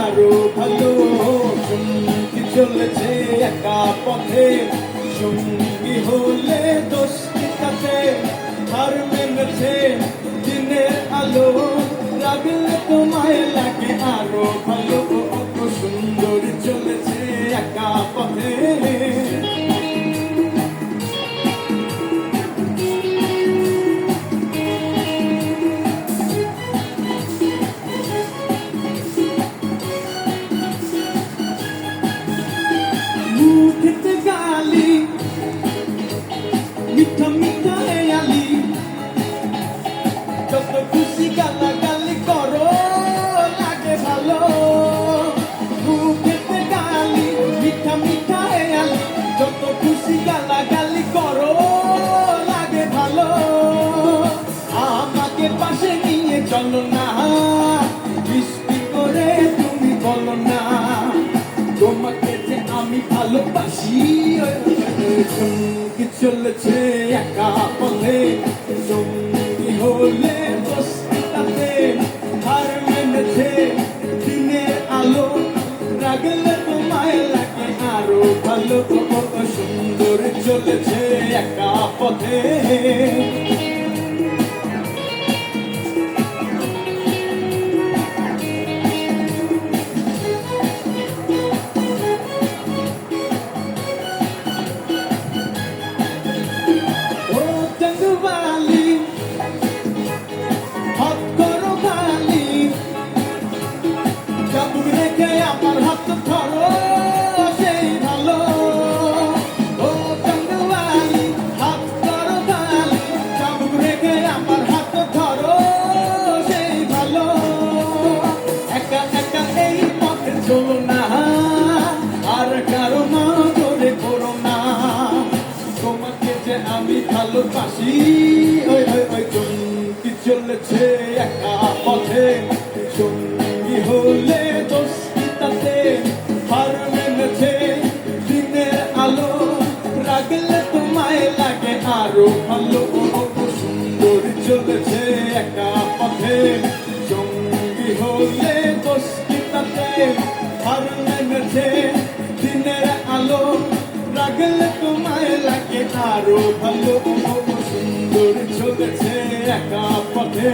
আরো ভালো। সঙ্গী চলেছে একা পথে, সঙ্গী হলে দোষ কি তাতে? হার মেনেছে দিনের আলো, রাগলে তোমায় লাগে আরো ভালো। সুন্দরী চলেছে একা পথে। মুখেতে গালি, মিঠা মিঠা আলি, যত খুশি গালাগালি করো লাগে ভালো। মুখেতে গালি, মিঠা মিঠা আলি, যত খুশি গালাগালি করো লাগে ভালো। আমাকে পাশে নিয়ে চলো না, বৃষ্টি করে তুমি বলো না তোমাকে যে আমি ভালোবাসি। সঙ্গী চলেছে একা পথে, সঙ্গী হলে বসতে তাতে। হার মেনেছে দিনের আলো, রাগলে তোমায় লাগে আরো ভালো। সুন্দর চলেছে একা পথে। আমার হাত ধরো সেই ভালো। ও চন্দ্রবালি হাত ধরো গালি, চাবুক রেখে আমার হাত ধরো সেই ভালো। একা একা এই পথে চলো না, আর কারো নজরে করো না। তোমাকে যে আমি ভালোবাসি। ওই ওই ওই সঙ্গী চলেছে একা পথে, সঙ্গী হলে দোষ কি তাতে? হার মেনেছে দিনের আলো, রাগলে তোমায় লাগে আরো ভালো। সুন্দর চলেছে একা পথে, সঙ্গী হলে দোষ কি তাতে? হার মেনেছে দিনের আলো, রাগলে তোমায় লাগে আরো ভালো। সুন্দর চলেছে একা পথে।